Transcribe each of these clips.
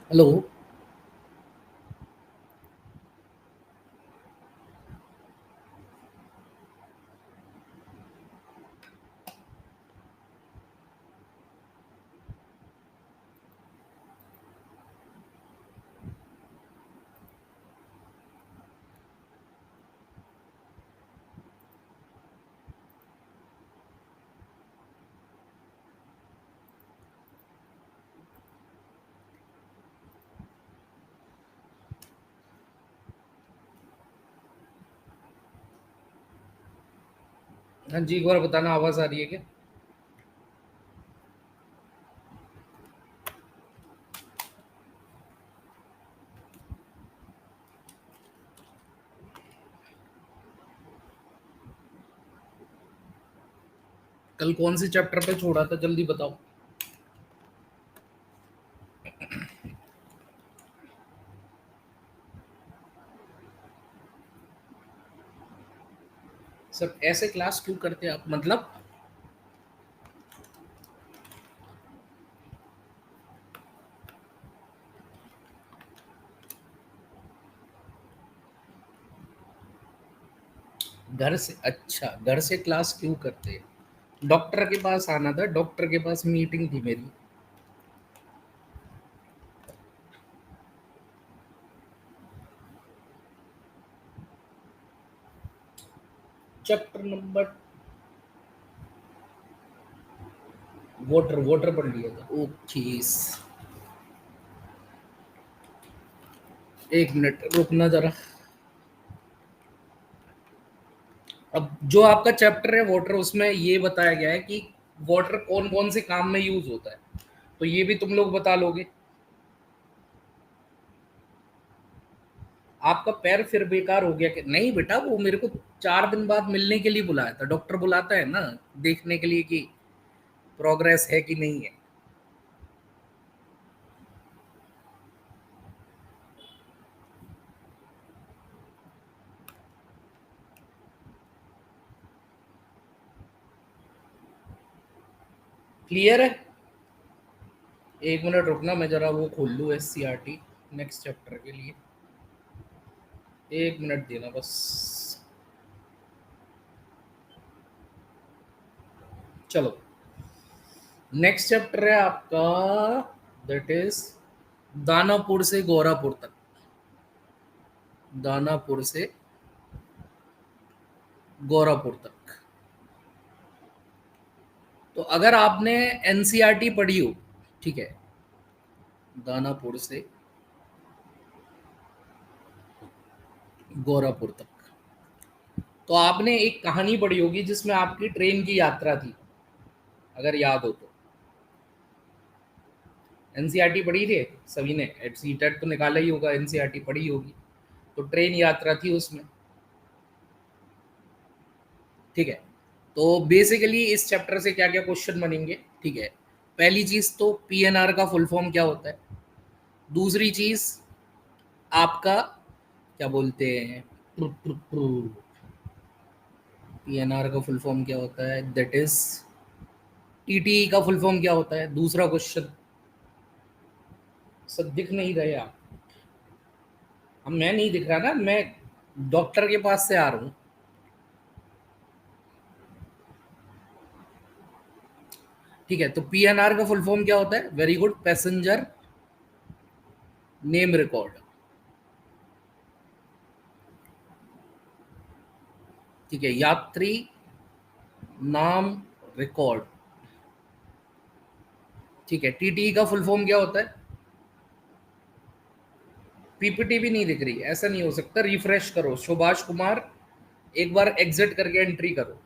Hello. हाँ जी, एक बार बताना, आवाज़ आ रही है क्या? कल कौन से चैप्टर पे छोड़ा था, जल्दी बताओ। सर ऐसे क्लास क्यों करते हैं आप, मतलब? घर से? अच्छा, घर से क्लास क्यों करते हैं? डॉक्टर के पास आना था, डॉक्टर के पास मीटिंग थी मेरी। चैप्टर नंबर वाटर, वाटर पढ़ लिया था, ओके। एक मिनट रुकना जरा। अब जो आपका चैप्टर है वाटर, उसमें ये बताया गया है कि वाटर कौन कौन से काम में यूज होता है, तो ये भी तुम लोग बता लोगे। आपका पैर फिर बेकार हो गया कि नहीं बेटा? वो मेरे को 4 दिन बाद मिलने के लिए बुलाया था, डॉक्टर बुलाता है ना, देखने के लिए कि प्रोग्रेस है कि नहीं है। क्लियर है? एक मिनट रुकना, मैं जरा वो खोल लूँ SCRT नेक्स्ट चैप्टर के लिए। एक मिनट देना बस। चलो, नेक्स्ट चैप्टर है आपका, दैट इज दानापुर से गोरापुर तक। दानापुर से गोरापुर तक। तो अगर आपने NCRT पढ़ी हो, ठीक है, दानापुर से गोरापुर तक, तो आपने एक कहानी पढ़ी होगी जिसमें आपकी ट्रेन की यात्रा थी, अगर याद हो तो। NCRT पढ़ी थी सभी ने, सीटेट तो निकाला ही होगा, NCRT पढ़ी होगी। तो ट्रेन यात्रा थी उसमें, ठीक है। तो बेसिकली इस चैप्टर से क्या क्या क्वेश्चन बनेंगे, ठीक है। पहली चीज तो PNR का फुल फॉर्म क्या होता है। दूसरी चीज आपका क्या बोलते हैं, PNR का फुल फॉर्म क्या होता है, दैट इज TTE का फुल फॉर्म क्या होता है, दूसरा क्वेश्चन। सब दिख नहीं रहे आप? अब मैं नहीं दिख रहा ना, मैं डॉक्टर के पास से आ रहा हूँ। ठीक है, तो PNR का फुल फॉर्म क्या होता है, very good, passenger name record. ठीक है, यात्री नाम रिकॉर्ड। ठीक है, TTE का फुल फॉर्म क्या होता है? PPT भी नहीं दिख रही, ऐसा नहीं हो सकता, रिफ्रेश करो सुभाष कुमार, एक बार एग्जिट करके एंट्री करो।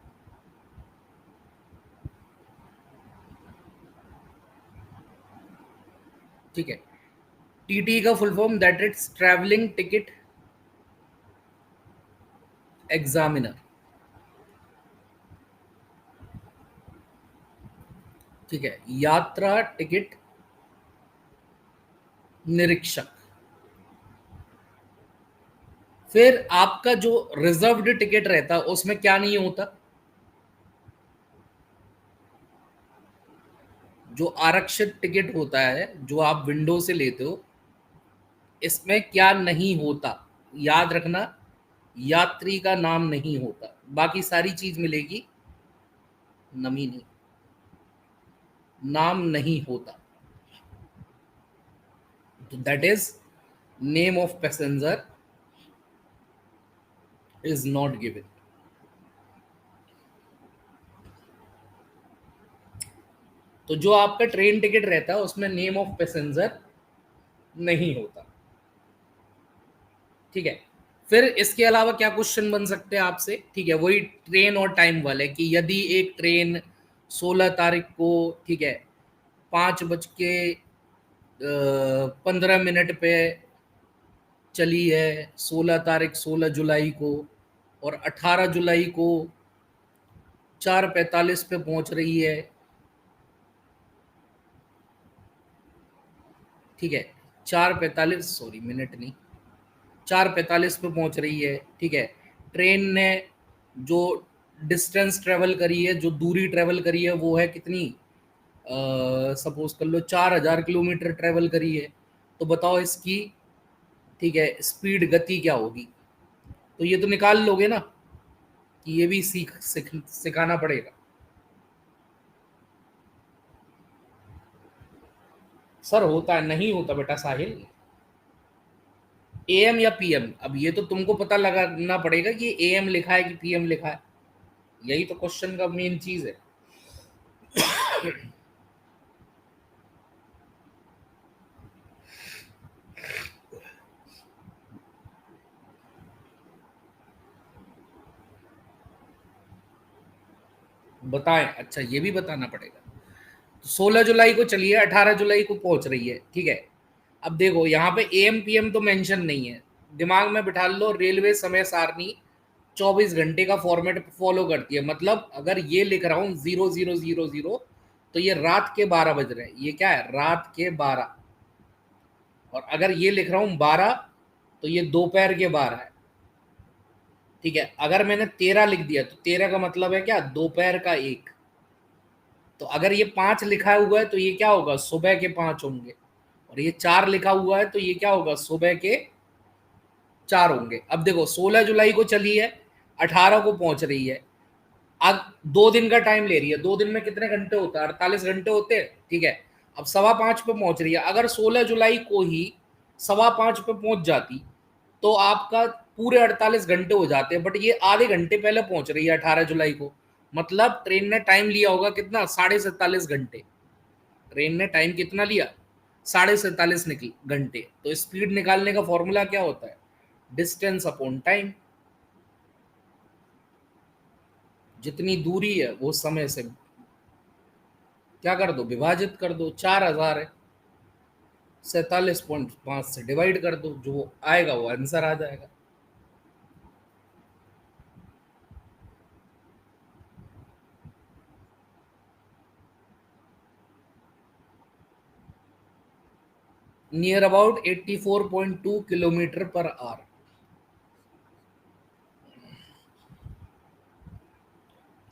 ठीक है, TTE का full form that is travelling ticket examiner. ठीक है, यात्रा टिकट निरीक्षक। फिर आपका जो रिजर्व्ड टिकट रहता है उसमें क्या नहीं होता? जो आरक्षित टिकट होता है, जो आप विंडो से लेते हो, इसमें क्या नहीं होता, याद रखना, यात्री का नाम नहीं होता, बाकी सारी चीज मिलेगी, नमी नहीं, नाम नहीं होता। तो that is name of passenger is not given. तो जो आपका ट्रेन टिकट रहता है उसमें नेम ऑफ पैसेंजर नहीं होता। ठीक है। फिर इसके अलावा क्या क्वेश्चन बन सकते हैं आपसे, ठीक है, वही ट्रेन और टाइम वाले, कि यदि एक ट्रेन 16 तारीख को, ठीक है, 5:15 पे चली है, 16 तारीख 16 जुलाई को, और 18 जुलाई को 4:45 पे पहुंच रही है, ठीक है, 4:45, सॉरी मिनट नहीं, 4:45 पे पहुंच रही है, ठीक है। ट्रेन ने जो डिस्टेंस ट्रेवल करी है, जो दूरी ट्रेवल करी है, वो है कितनी, सपोज कर लो 4,000 किलोमीटर ट्रेवल करी है। तो बताओ इसकी, ठीक है, स्पीड गति क्या होगी। तो ये तो निकाल लोगे ना, कि ये भी सिखाना पड़ेगा। सर होता है, नहीं होता बेटा साहिल, एएम या पीएम, अब ये तो तुमको पता लगाना पड़ेगा कि एएम लिखा है कि पीएम लिखा है, यही तो क्वेश्चन का मेन चीज है। बताएं, अच्छा ये भी बताना पड़ेगा। 16 जुलाई को चलिए, 18 जुलाई को पहुंच रही है, ठीक है। अब देखो यहाँ पे एएम पीएम तो मेंशन नहीं है, दिमाग में बिठा लो, रेलवे समय सारणी 24 घंटे का फॉर्मेट फॉलो करती है। मतलब अगर ये लिख रहा हूँ 0000, तो ये रात के 12 बज रहे हैं, ये क्या है, रात के 12। और अगर ये लिख रहा हूँ 12, तो ये दोपहर के 12 है, ठीक है। अगर मैंने 13 लिख दिया, तो 13 का मतलब है क्या, दोपहर का 1। तो अगर ये 5 लिखा हुआ है, तो ये क्या होगा, सुबह के 5 होंगे। और ये 4 लिखा हुआ है, तो ये क्या होगा, सुबह के 4 होंगे। अब देखो 16 जुलाई को चली है, 18 को पहुंच रही है, अब 2 दिन का टाइम ले रही है। 2 दिन में कितने घंटे होते हैं, 48 घंटे होते हैं, ठीक है। अब 5:15 पे पहुंच रही है, अगर 16 जुलाई को ही 5:15 पे पहुंच जाती, तो आपका पूरे 48 घंटे हो जाते हैं, बट ये आधे घंटे पहले पहुंच रही है 18 जुलाई को। मतलब ट्रेन ने टाइम लिया होगा कितना, 47.5 घंटे। ट्रेन ने टाइम कितना लिया, 47.5 घंटे। तो स्पीड निकालने का फॉर्मूला क्या होता है, डिस्टेंस अपॉन टाइम। जितनी दूरी है वो समय से क्या कर दो, विभाजित कर दो, 4,000 है, 47.5 से डिवाइड कर दो, जो आएगा वो आंसर आ जाएगा। Near about 84.2 kilometre per hour.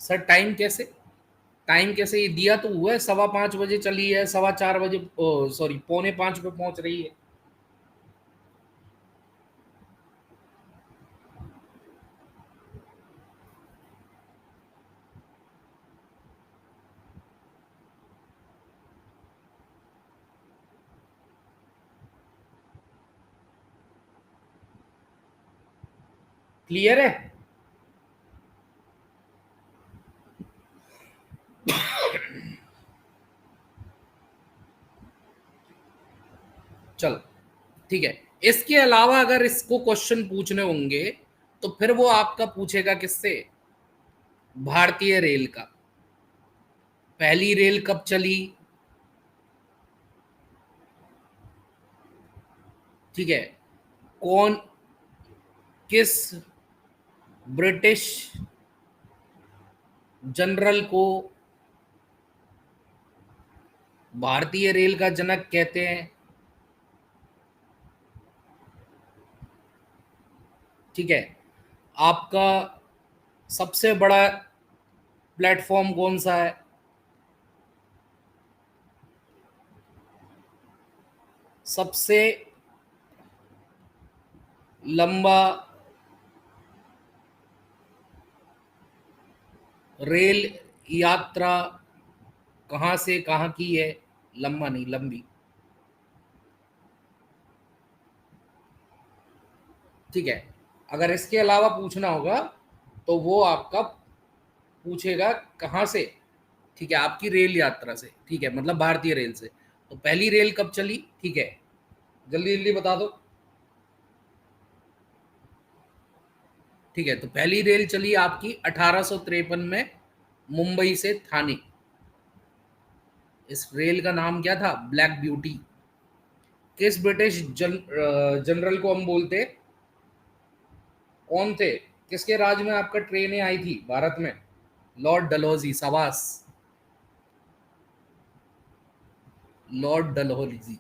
Sir time कैसे, टाइम कैसे, ये दिया तो हुआ है, 5:15 बजे चली है, 4:15 बजे, सॉरी 4:45 पे पहुंच रही है। क्लियर है। चलो ठीक है। इसके अलावा अगर इसको क्वेश्चन पूछने होंगे, तो फिर वो आपका पूछेगा किससे, भारतीय रेल का, पहली रेल कब चली, ठीक है, कौन, किस ब्रिटिश जनरल को भारतीय रेल का जनक कहते हैं, ठीक है। आपका सबसे बड़ा प्लेटफॉर्म कौन सा है, सबसे लंबा रेल यात्रा कहाँ से कहाँ की है? लंबा नहीं, लंबी। ठीक है। अगर इसके अलावा पूछना होगा तो वो आपका पूछेगा कहाँ से। ठीक है, आपकी रेल यात्रा से। ठीक है, मतलब भारतीय रेल से। तो पहली रेल कब चली? ठीक है, जल्दी जल्दी बता दो। ठीक है, तो पहली रेल चली आपकी 1853 में मुंबई से थाने। इस रेल का नाम क्या था? Black beauty. किस ब्रिटिश जनरल को हम बोलते? कौन थे? किसके राज में आपका ट्रेनें आई थी भारत में? लॉर्ड डलहौजी। सबास, लॉर्ड डलहौजी।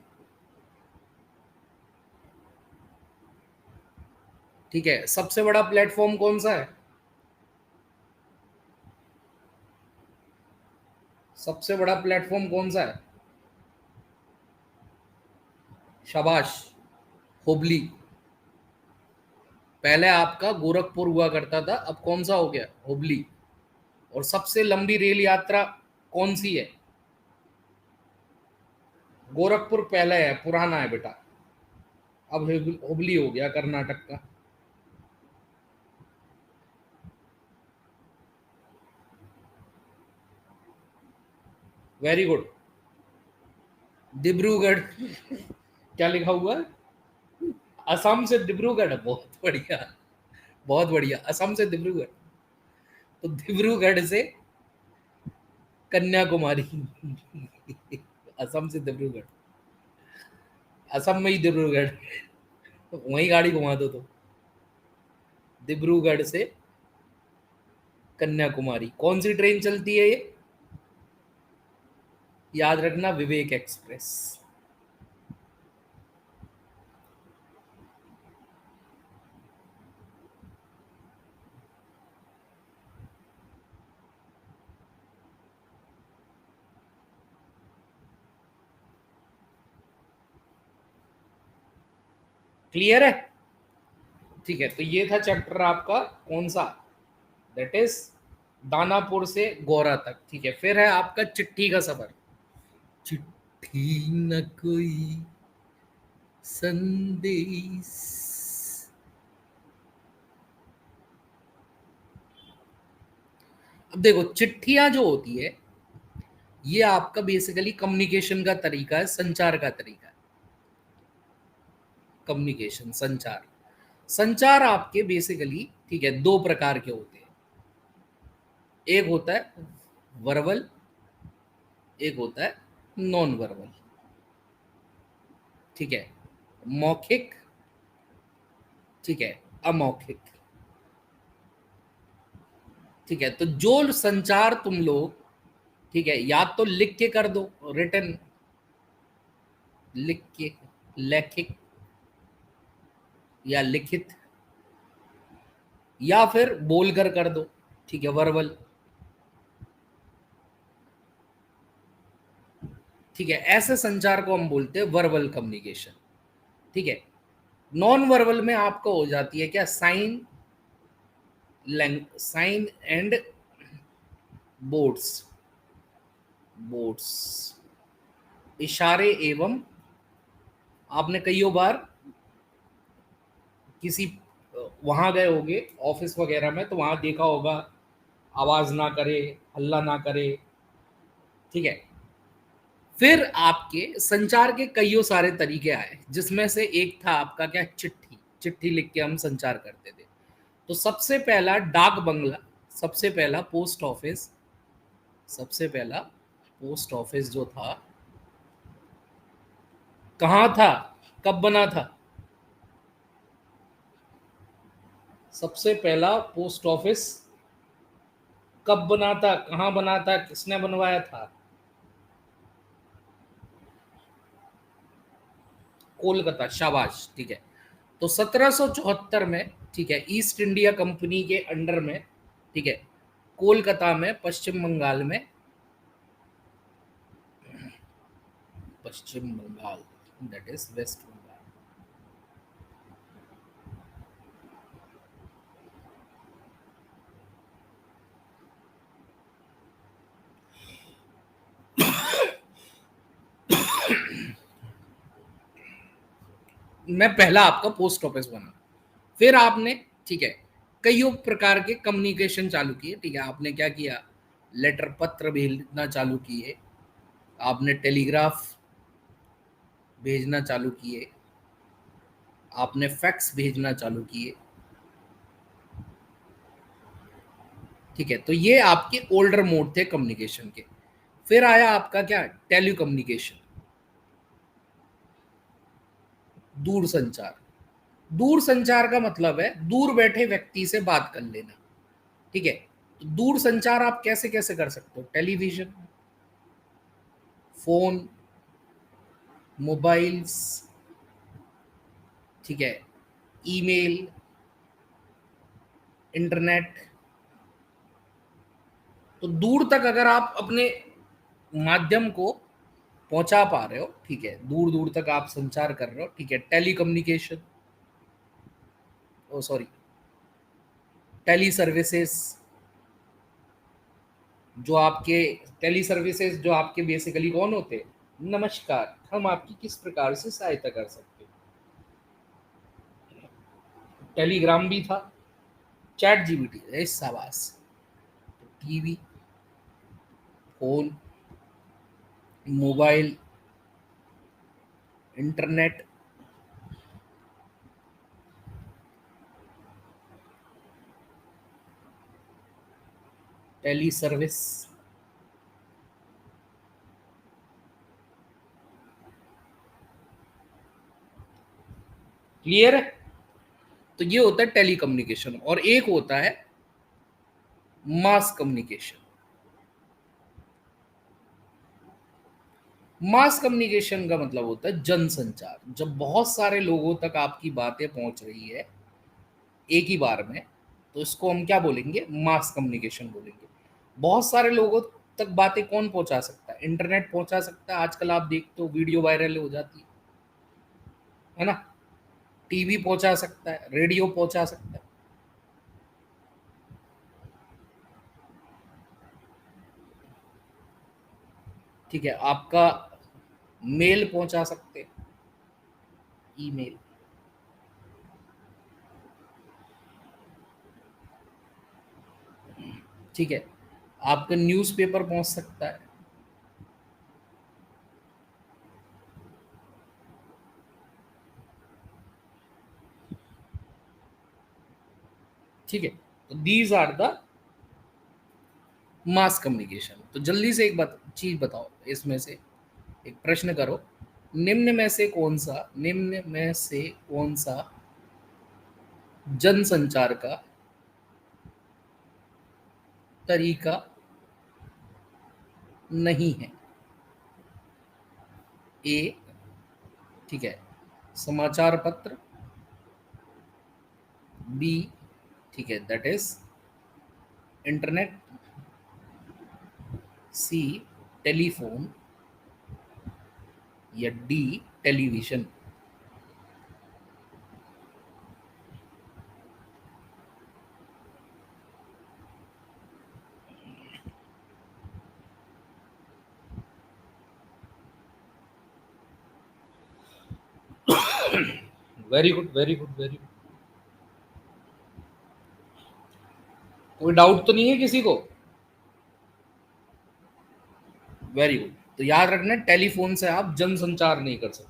ठीक है, सबसे बड़ा प्लेटफॉर्म कौन सा है? सबसे बड़ा प्लेटफॉर्म कौन सा है? शाबाश, हुबली। पहले आपका गोरखपुर हुआ करता था, अब कौन सा हो गया? हुबली। और सबसे लंबी रेल यात्रा कौन सी है? गोरखपुर पहले है, पुराना है बेटा। अब हुबली हो गया कर्नाटक का। Very good. डिब्रूगढ़। क्या लिखा हुआ है? असम से डिब्रूगढ़। बहुत बढ़िया, बहुत बढ़िया। असम से डिब्रूगढ़। तो डिब्रूगढ़ से कन्याकुमारी। असम से डिब्रूगढ़। असम में ही डिब्रूगढ़। वहीं गाड़ी घुमा दो तो। डिब्रूगढ़ से कन्याकुमारी कौन सी ट्रेन चलती है ये? याद रखना, विवेक एक्सप्रेस। क्लियर है? ठीक है, तो ये था चैप्टर आपका कौन सा? दैट इज दानापुर से गोरा तक। ठीक है, फिर है आपका चिट्ठी का सफर। चिट्ठी न कोई संदेश। अब देखो, चिट्ठियां जो होती है ये आपका बेसिकली कम्युनिकेशन का तरीका है, संचार का तरीका है। कम्युनिकेशन, संचार। संचार आपके बेसिकली, ठीक है, दो प्रकार के होते हैं। एक होता है वर्बल, एक होता है नॉन वर्बल। ठीक है, मौखिक, ठीक है, अमौखिक। ठीक है, तो जो संचार तुम लोग, ठीक है, या तो लिख के कर दो, रिटन, लिख के, लेखिक या लिखित, या फिर बोलकर कर दो। ठीक है, वर्बल। ठीक है, ऐसे संचार को हम बोलते हैं वर्बल कम्युनिकेशन। ठीक है, नॉन वर्बल में आपको हो जाती है क्या? Sign, sign and boards, boards, इशारे एवं। आपने कईयों बार किसी वहां गए होगे ऑफिस वगैरह में, तो वहां देखा होगा आवाज ना करे, हल्ला ना करे। ठीक है, फिर आपके संचार के कईयों सारे तरीके आए, जिसमें से एक था आपका क्या? चिट्ठी। चिट्ठी लिख के हम संचार करते थे। तो सबसे पहला डाक बंगला, सबसे पहला पोस्ट ऑफिस, सबसे पहला पोस्ट ऑफिस जो था, कहाँ था? कब बना था? सबसे पहला पोस्ट ऑफिस कब बना था? कहाँ बना था? किसने बनवाया था? कोलकाता। शाबाश, ठीक है। तो 1774 में, ठीक है, ईस्ट इंडिया कंपनी के अंडर में, ठीक है, कोलकाता में, पश्चिम बंगाल में, Paschim Bengal, that is West Bengal. मैं पहला आपका पोस्ट ऑफिस बना, फिर आपने, ठीक है, कई प्रकार के कम्युनिकेशन चालू किए, ठीक है, आपने क्या किया, लेटर पत्र भेजना चालू किए, आपने टेलीग्राफ भेजना चालू किए, आपने फैक्स भेजना चालू किए, ठीक है, तो ये आपके ओल्डर मोड थे कम्युनिकेशन के। फिर आया आपका क्या, टेली कम्युनिकेशन, दूर संचार। दूर संचार का मतलब है दूर बैठे व्यक्ति से बात कर लेना, ठीक है। तो दूर संचार आप कैसे कैसे कर सकते हो, टेलीविजन, फोन, मोबाइल्स, ठीक है, ईमेल, इंटरनेट। तो दूर तक अगर आप अपने माध्यम को पहुंचा पा रहे हो, ठीक है, दूर दूर तक आप संचार कर रहे हो, ठीक है, टेली कम्युनिकेशन, ओ सॉरी, टेली सर्विसेज, जो आपके टेली सर्विसेज जो आपके बेसिकली कौन होते हैं, नमस्कार, हम आपकी किस प्रकार से सहायता कर सकते हैं। टेलीग्राम भी था, चैट जीपीटी, शाबाश। TV, phone, mobile, internet, tele service. Clear है? तो ये होता है टेली कम्युनिकेशन, और एक होता है मास कम्युनिकेशन। मास कम्युनिकेशन का मतलब होता है जनसंचार, जब बहुत सारे लोगों तक आपकी बातें पहुंच रही है एक ही बार में, तो इसको हम क्या बोलेंगे, मास कम्युनिकेशन बोलेंगे। बहुत सारे लोगों तक बातें कौन पहुंचा सकता है, इंटरनेट पहुंचा सकता है। आजकल आप देखते हो वीडियो वायरल हो जाती है ना, टीवी पहुंचा सकता है, रेडियो पहुंचा सकता है, ठीक है, आपका मेल पहुंचा सकते हैं, ईमेल, ठीक है, आपका न्यूज़पेपर पहुंच सकता है, ठीक है। तो these are the mass communication. तो जल्दी से एक बात चीज बताओ, इसमें से एक प्रश्न करो, निम्न में से कौन सा जनसंचार का तरीका नहीं है। ए, ठीक है, समाचार पत्र, बी, ठीक है, that is internet, C, telephone, या D, television. Very good, very good, very good. कोई डाउट तो नहीं है किसी को? Very good. तो याद रखना, टेलीफोन से आप जनसंचार नहीं कर सकते।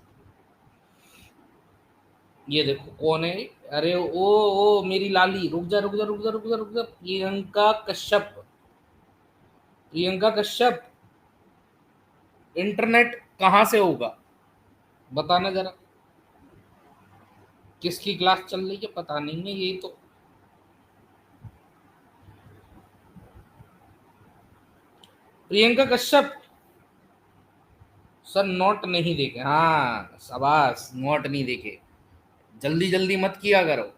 ये देखो कौन है, अरे ओ मेरी लाली, रुक जा रुक जा रुक जा रुक जा रुक जा, प्रियंका कश्यप। प्रियंका कश्यप, इंटरनेट कहाँ से होगा, बताना जरा। किसकी क्लास चल रही है पता नहीं है ये तो। प्रियंका कश्यप, सर नोट नहीं देखे, हाँ शाबाश, नोट नहीं देखे, जल्दी जल्दी मत किया करो,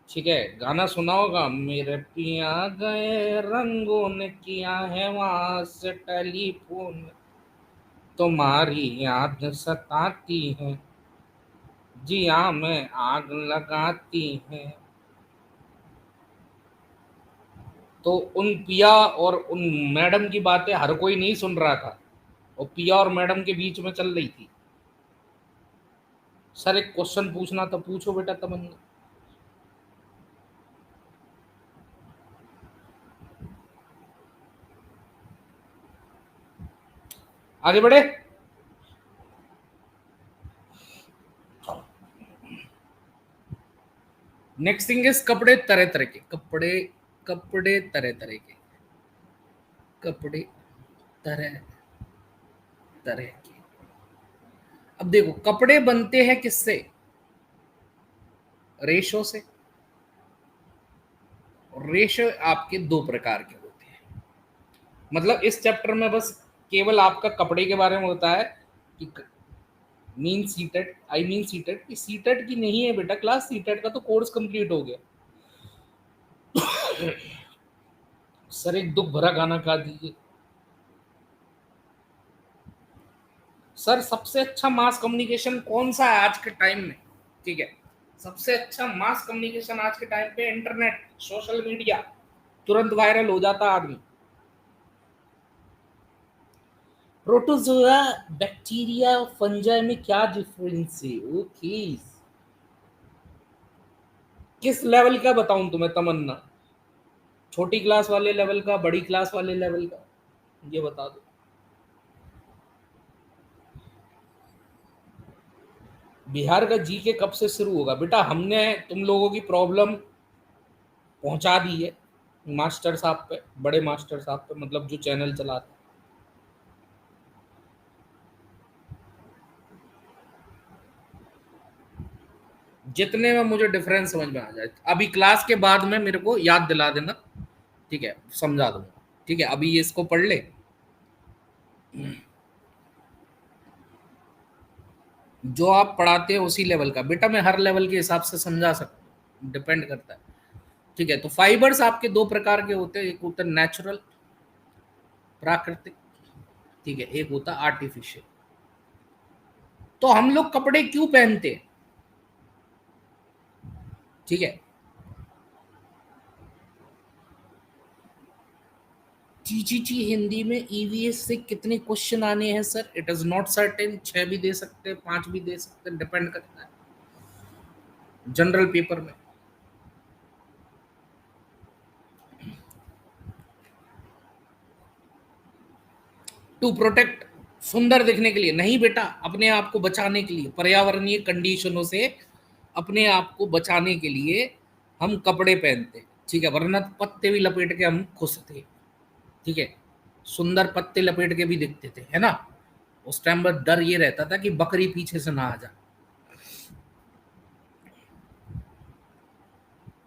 ठीक है। गाना सुना होगा, मेरे पिया गए रंगों ने किया है वहां से टेलीफोन, तुम्हारी याद सताती है, जिया में आग लगाती है। तो उन पिया और उन मैडम की बातें हर कोई नहीं सुन रहा था, और पिया और मैडम के बीच में चल रही थी। सर एक क्वेश्चन पूछना तो पूछो बेटा तमन्ना। आगे बढ़े। नेक्स्ट थिंग इज कपड़े तरह तरह के, कपड़े, कपड़े तरह तरह के, कपड़े तरह तरह के। अब देखो कपड़े बनते हैं किससे? रेशो से। रेशो आपके दो प्रकार के होते हैं। मतलब इस चैप्टर में बस केवल आपका कपड़े के बारे में होता है कि mean seated, I mean seated, कि सीटेड की नहीं है बेटा क्लास, सीटेड का तो कोर्स कंप्लीट हो गया। सर एक दुख भरा गाना गा दीजिए। सर सबसे अच्छा मास कम्युनिकेशन कौन सा है आज के टाइम में? ठीक है, सबसे अच्छा मास कम्युनिकेशन आज के टाइम पे इंटरनेट, सोशल मीडिया, तुरंत वायरल हो जाता आदमी। प्रोटोजोआ, बैक्टीरिया, फंजाई में क्या डिफरेंस है? ओके, किस लेवल का बताऊं तुम्हें तमन्ना? छोटी क्लास वाले लेवल का, बड़ी क्लास वाले लेवल का, ये बता दो। बिहार का जीके कब से शुरू होगा? बेटा हमने तुम लोगों की प्रॉब्लम पहुंचा दी है मास्टर साहब पे, बड़े मास्टर साहब पे, मतलब जो चैनल चलाते हैं। जितने में मुझे डिफरेंस समझ में आ जाए अभी क्लास के बाद में मेरे को याद दिला देना, ठीक है, समझा दूंगा। ठीक है, अभी ये इसको पढ़ ले। जो आप पढ़ाते हैं उसी लेवल का बेटा, मैं हर लेवल के हिसाब से समझा सकता हूँ, डिपेंड करता है। ठीक है, तो फाइबर्स आपके दो प्रकार के होते हैं, एक होता है नेचुरल, प्राकृतिक, ठीक है, एक होता है आर्टिफिशियल। तो हम लोग कपड़े क्यों पहनते हैं? ठीक है, टीजीटी हिंदी में ईवीएस से कितने क्वेश्चन आने हैं sir? It is not certain, 6 भी दे सकते हैं, 5 भी दे सकते हैं, डिपेंड करता है जनरल पेपर में। टू प्रोटेक्ट, सुंदर दिखने के लिए नहीं बेटा, अपने आप को बचाने के लिए, पर्यावरणीय कंडीशनों से अपने आप को बचाने के लिए हम कपड़े पहनते, ठीक है, वरना पत्ते भी लपेट के हम खुश थे। ठीक है, सुंदर पत्ते लपेट के भी दिखते थे, है ना? उस टाइम पर डर ये रहता था कि बकरी पीछे से ना आ जाए।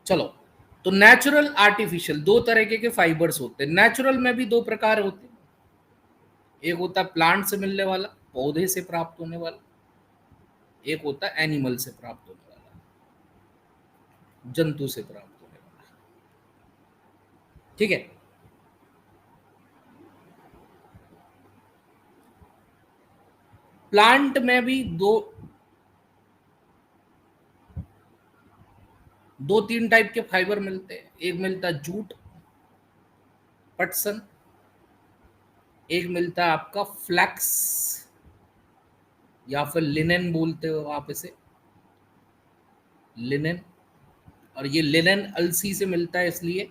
चलो, तो नेचुरल आर्टिफिशियल दो तरीके के फाइबर्स होते हैं। नेचुरल में भी दो प्रकार होते हैं, एक होता है प्लांट से मिलने वाला, पौधे से प्राप्त होने वाला, एक होता है एनिमल से प्राप्त होने वाला, जंतु से प्राप्त होने वाला। ठीक है, प्लांट में भी दो तीन टाइप के फाइबर मिलते हैं। एक मिलता है जूट, पटसन, एक मिलता है आपका फ्लैक्स, या फिर लिनेन बोलते हो आप इसे, लिनेन। और ये लिनेन अलसी से मिलता है इसलिए,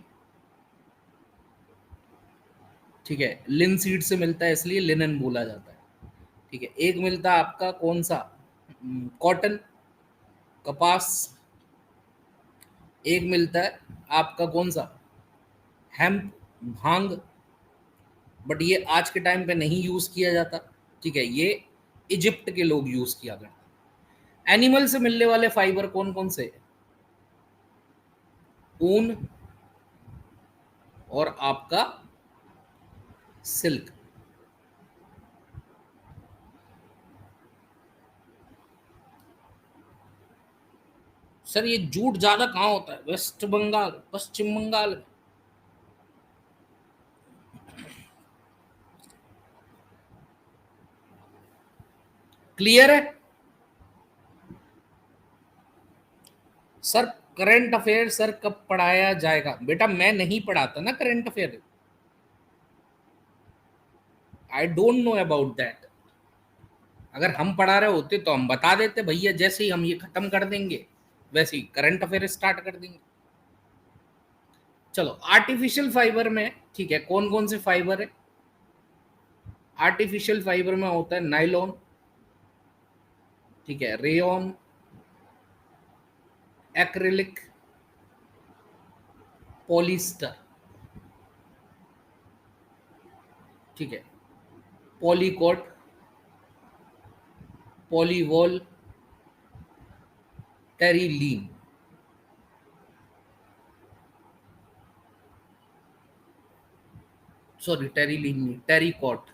ठीक है, लिन सीड से मिलता है इसलिए लिनेन बोला जाता है। ठीक है, एक मिलता है आपका कौन सा, कॉटन, कपास। एक मिलता है आपका कौन सा, हेम्प, भांग। बट ये आज के टाइम पे नहीं यूज किया जाता। ठीक है, ये इजिप्ट के लोग यूज किया करते हैं। एनिमल से मिलने वाले फाइबर कौन कौन से? ऊन, और आपका सिल्क। सर ये जूट ज्यादा कहाँ होता है? वेस्ट बंगाल, पश्चिम बंगाल में। क्लियर है सर? करंट अफेयर सर कब पढ़ाया जाएगा? बेटा मैं नहीं पढ़ाता ना current affair, I don't know about that. अगर हम पढ़ा रहे होते तो हम बता देते भैया, जैसे ही हम ये खत्म कर देंगे वैसे ही करंट अफेयर स्टार्ट कर देंगे। चलो, आर्टिफिशियल फाइबर में ठीक है, कौन कौन से फाइबर है? आर्टिफिशियल फाइबर में होता है नाइलॉन, ठीक है, रेयॉन, एक्रिलिक, पॉलिस्टर, ठीक है, पॉलीकोट, पॉलीवॉल, टेरिलीन। सॉरी, टेरिलीन नहीं, टेरिकॉट।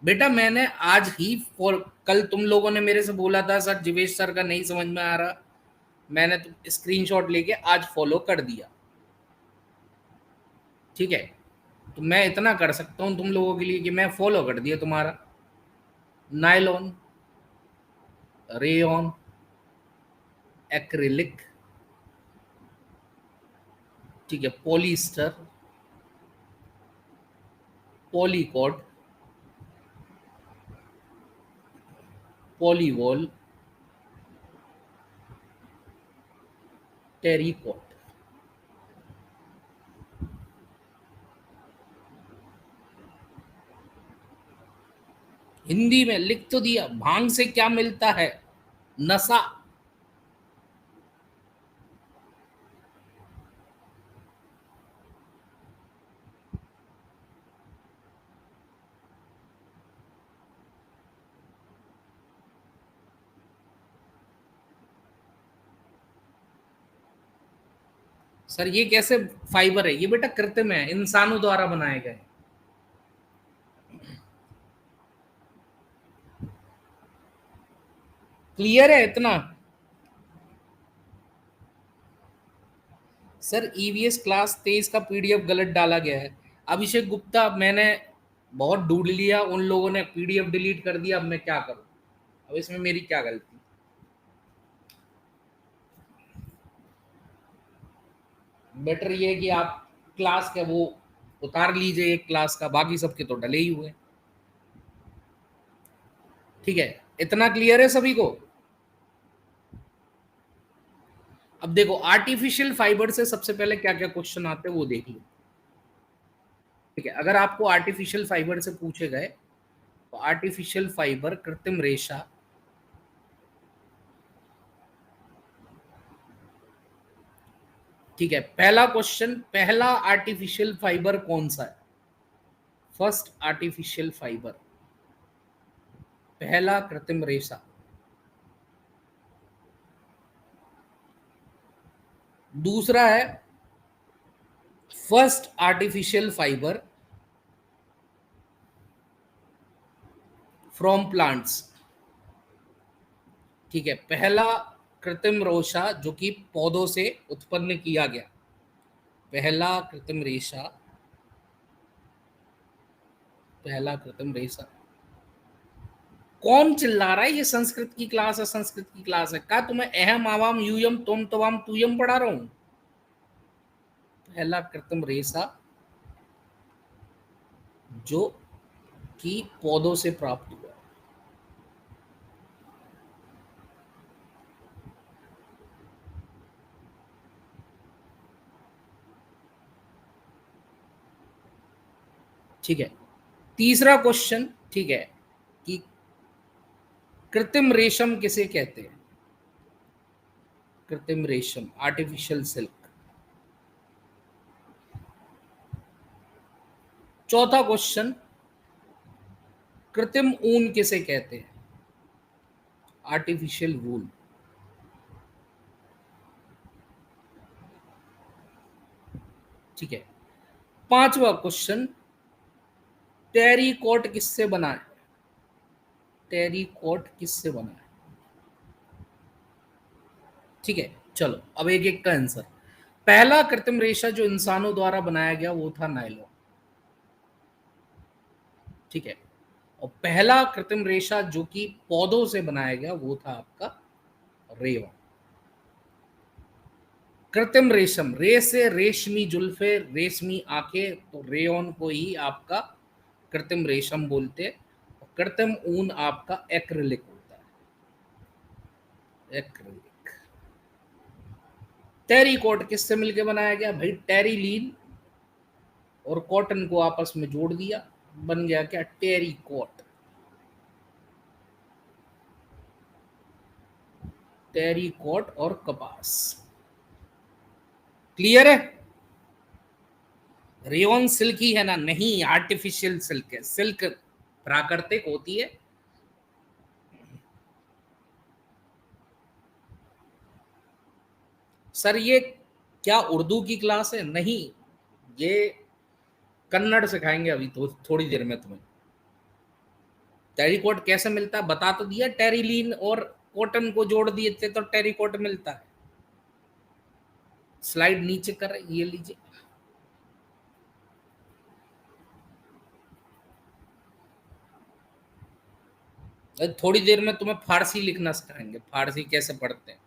बेटा मैंने आज ही कल तुम लोगों ने मेरे से बोला था सर जीवेश सर का नहीं समझ में आ रहा, मैंने तो स्क्रीनशॉट लेके आज फॉलो कर दिया, ठीक है। तो मैं इतना कर सकता हूं तुम लोगों के लिए कि मैं फॉलो कर दिया तुम्हारा। नायलॉन, रेयॉन, एक्रिलिक, ठीक है, पॉलिस्टर, पॉलीकॉट, पॉलीवॉल, टेरिकॉट। हिंदी में लिख तो दिया, भांग से क्या मिलता है? नशा। सर ये कैसे फाइबर है? ये बेटा कृत्रिम है, इंसानों द्वारा बनाए गए। क्लियर है इतना? सर ईवीएस क्लास 23 का पीडीएफ गलत डाला गया है। अभिषेक गुप्ता, मैंने बहुत ढूंढ लिया, उन लोगों ने पीडीएफ डिलीट कर दिया, अब मैं क्या करूं? अब इसमें मेरी क्या गलती? बेटर ये है कि आप क्लास के वो उतार लीजिए, एक क्लास का, बाकी सबके तो डले ही हुए। ठीक है, इतना क्लियर है सभी को? अब देखो, आर्टिफिशियल फाइबर से सबसे पहले क्या क्या क्वेश्चन आते हैं वो देख लो। ठीक है, अगर आपको आर्टिफिशियल फाइबर से पूछे गए तो आर्टिफिशियल फाइबर, कृत्रिम रेशा, ठीक है, पहला क्वेश्चन, पहला आर्टिफिशियल फाइबर कौन सा है? फर्स्ट आर्टिफिशियल फाइबर, पहला कृत्रिम रेशा। दूसरा है first artificial fibre from plants. ठीक है, पहला कृत्रिम रेशा जो कि पौधों से उत्पन्न किया गया, पहला कृत्रिम रेशा, पहला कृत्रिम रेशा। कौन चिल्ला रहा है? ये संस्कृत की क्लास है, संस्कृत की क्लास है। का तुम्हें अहम आवाम यूयम तुम तवाम तुयम पढ़ा रहा हूं? पहला कृत्रिम रेशा जो कि पौधों से प्राप्त हुआ। ठीक है, तीसरा क्वेश्चन, ठीक है, कि कृत्रिम रेशम किसे कहते हैं? कृत्रिम रेशम, आर्टिफिशियल सिल्क। चौथा क्वेश्चन, कृत्रिम ऊन किसे कहते हैं? आर्टिफिशियल वूल। ठीक है, पांचवा क्वेश्चन, टेरिकॉट किससे बना है? टेरिकॉट किससे बना है? ठीक है, चलो अब एक एक का आंसर। पहला कृत्रिम रेशा जो इंसानों द्वारा बनाया गया वो था नायलॉन। ठीक है, और पहला कृत्रिम रेशा जो कि पौधों से बनाया गया वो था आपका रेयॉन। कृत्रिम रेशम, रे से रेशमी जुल्फे, रेशमी आंखें, तो रेयन को ही आपका कृत्रिम रेशम बोलते हैं। कृत्रिम ऊन आपका एक्रिलिक होता है, एक्रिलिक। टेरिकॉट किससे मिलकर बनाया गया भाई? टेरिलीन और कॉटन को आपस में जोड़ दिया, बन गया क्या? टेरिकॉट। टेरिकॉट और कपास। क्लियर है? रेयन सिल्क ही है ना? नहीं, आर्टिफिशियल सिल्क है। सिल्क प्राकृतिक होती है। सर ये क्या उर्दू की क्लास है? नहीं, ये कन्नड़ सिखाएंगे अभी तो थोड़ी देर में तुम्हें। टेरिकॉट कैसे मिलता है बता तो दिया, टेरिलीन और कॉटन को जोड़ दिए थे तो टेरिकॉट मिलता है। स्लाइड नीचे कर, ये लीजिए। थोड़ी देर में तुम्हें फारसी लिखना सिखाएंगे, फारसी कैसे पढ़ते हैं।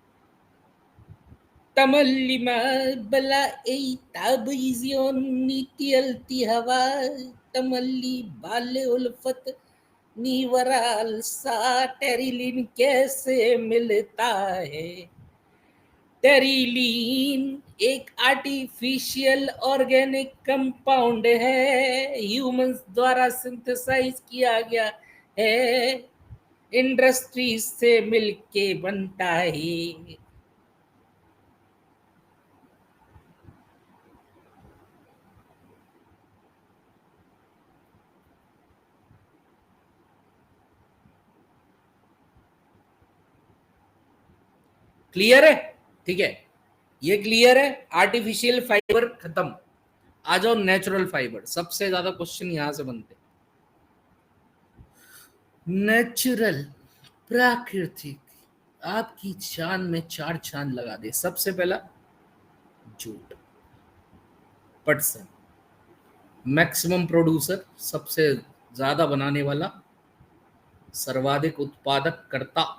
तमल्लिमा बला ए ताबइजियोन नीति अलती हवा, तमल्ली बाले उल्फत नीवराल सा, टेरिलीन कैसे मिलता है? टेरिलीन एक आर्टिफिशियल ऑर्गेनिक कंपाउंड है, ह्यूमंस द्वारा सिंथेसाइज किया गया है, इंडस्ट्री से मिलके बनता है। क्लियर है? ठीक है, ये क्लियर है। आर्टिफिशियल फाइबर खत्म, आ जाओ नेचुरल फाइबर। सबसे ज्यादा क्वेश्चन यहां से बनते। नेचुरल, प्राकृतिक, आपकी चांद में चार चांद लगा दे। सबसे पहला जूट, पटसन। मैक्सिमम प्रोड्यूसर, सबसे ज्यादा बनाने वाला। सर्वाधिक उत्पादक करता,